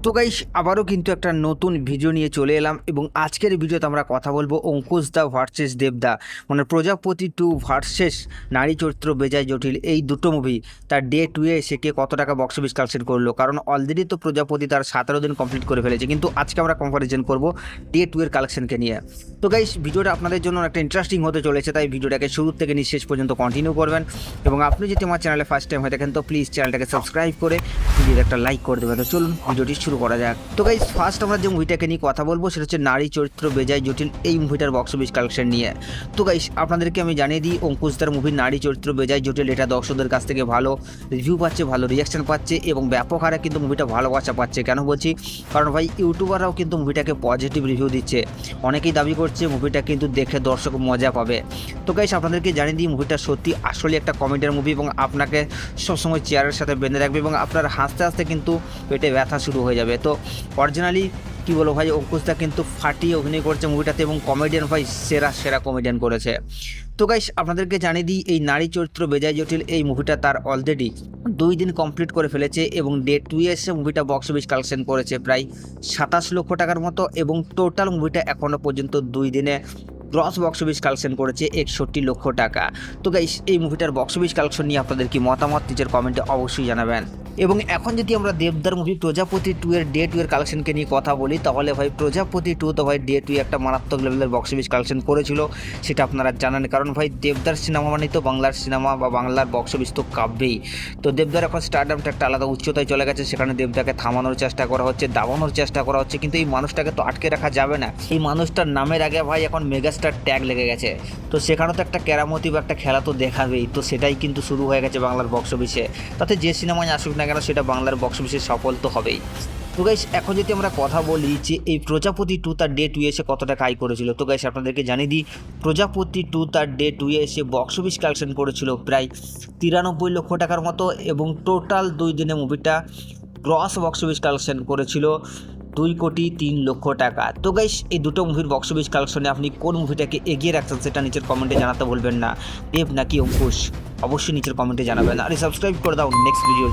তো গাইস আবারও কিন্তু একটা নতুন ভিডিও নিয়ে চলে এলাম এবং আজকের ভিডিওতে আমরা কথা বলবো অঙ্কুশ দা ভার্সেস দেবদা, মানে প্রজাপতি 2 ভার্সেস নারী চরিত্র বেজায় জটিল। এই দুটো মুভি তার ডে 2 এ এসে কে কত টাকা বক্স অফিস কালেকশন করলো, কারণ অলরেডি তো প্রজাপতি তার 17 দিন কমপ্লিট করে ফেলেছে, কিন্তু আজকে আমরা কম্পারিজন করব ডে 2 এর কালেকশনকে নিয়ে। তো গাইস ভিডিওটা আপনাদের জন্য একটা ইন্টারেস্টিং হতে চলেছে, তাই ভিডিওটাকে শুরু থেকে নিয়ে শেষ পর্যন্ত কন্টিনিউ করবেন। এবং আপনি যদি আমার চ্যানেলে ফার্স্ট টাইম হয়ে থাকেন তো প্লিজ চ্যানেলটাকে সাবস্ক্রাইব করে ভিডিওতে একটা লাইক করে দেবেন। তো চলুন ভিডিওটি শুরু করা যাক। তো গাইস ফার্স্ট আমরা যে মুভিটাকে নিয়ে কথা বলবো সেটা হচ্ছে নারী চরিত্র বেজায় জটিল, এই মুভিটার বক্স অফিস কালেকশন নিয়ে। তো গাইস আপনাদেরকে আমি জানিয়ে দিই, অঙ্কুশদার মুভির নারী চরিত্র বেজায় জটিল এটা দর্শকদের কাছ থেকে ভালো রিভিউ পাচ্ছে, ভালো রিয়াকশন পাচ্ছে এবং ব্যাপক হারে কিন্তু মুভিটা ভালোবাসা পাচ্ছে। কেন বলছি, কারণ ভাই ইউটিউবাররাও কিন্তু মুভিটাকে পজিটিভ রিভিউ দিচ্ছে, অনেকেই দাবি করছে মুভিটা কিন্তু দেখে দর্শক মজা পাবে। তো গাইস আপনাদেরকে জানিয়ে দিই, মুভিটা সত্যি আসলে একটা কমেডিয়ার মুভি এবং আপনাকে সবসময় চেয়ারের সাথে বেঁধে রাখবে এবং আপনার হাসতে হাসতে কিন্তু পেটে ব্যথা শুরু হয়ে যাবে। তো অরিজিনালি কী বলো ভাই, অঙ্কুশদা কিন্তু ফাটিয়ে অভিনয় করছে মুভিটাতে এবং কমেডিয়ান ভাই সেরা সেরা কমেডিয়ান করেছে। তো গাইস আপনাদেরকে জানিয়ে দিই, এই নারী চরিত্র বেজায় জটিল এই মুভিটা তার অলরেডি 2 দিন কমপ্লিট করে ফেলেছে এবং ডে 2 এসে মুভিটা বক্স অফিস কালেকশন করেছে প্রায় 27 লক্ষ টাকার মতো এবং টোটাল মুভিটা এখনও পর্যন্ত 2 দিনে গ্রস বক্স অফিস কালেকশন করেছে 61 লক্ষ টাকা। তো গাইস এই মুভিটার বক্স অফিস কালেকশন নিয়ে আপনাদের কি মতামত নিজের কমেন্টে অবশ্যই জানাবেন। এবং এখন যদি আমরা দেবদার মুভি প্রজাপতি 2 এর ডে 2 এর কালেকশনকে নিয়ে কথা বলি, তাহলে ভাই প্রজাপতি 2 তো ভাই ডে 2 একটা মারাত্মক লেভেলের বক্স অফিস কালেকশন করেছিল, সেটা আপনারা জানেন। কারণ ভাই দেবদার সিনেমা মানে তো বাংলার সিনেমা বা বাংলার বক্স অফিস তো কাঁপবেই। তো দেবদার এখন স্টারডামটা একটা আলাদা উচ্চতায় চলে গেছে, সেখানে দেবদাকে থামানোর চেষ্টা করা হচ্ছে, দাবানোর চেষ্টা করা হচ্ছে, কিন্তু এই মানুষটাকে তো আটকে রাখা যাবে না। এই মানুষটার নামের আগে ভাই এখন মেগাস্টার ট্যাগ লেগে গেছে, তো সেখানেও তো একটা কেরামতি বা একটা খেলা তো দেখাবেই। তো সেটাই কিন্তু শুরু হয়ে গেছে বাংলার বক্স অফিসে, তাতে যে সিনেমায় আসুক না কেন সেটা বাংলার বক্স অফিসে সফল তো হবেই। তো গাইস এখন যদি আমরা কথা বলি যে এই প্রজাপতি 2 তার ডে 2 এসে কত টাকা আয় করেছিল, তো গাইস আপনাদেরকে জানিয়ে দিই, প্রজাপতি 2 তার ডে 2 এসে বক্স অফিস কালেকশন করেছিল প্রায় 93 লক্ষ টাকার মতো এবং টোটাল 2 দিনে মুভিটা গ্রস বক্স অফিস কালেকশন করেছিল 2,03,00,000 টাকা। তো গাইস এই দুটো মুভির বক্স অফিস কালেকশনে আপনি কোন মুভিটাকে এগিয়ে রাখছেন সেটা নিচের কমেন্টে জানাতে ভুলবেন না। দেব নাকি অঙ্কুশ অবশ্যই নিচের কমেন্টে জানাবেন, আর সাবস্ক্রাইব করে দাও নেক্সট ভিডিও।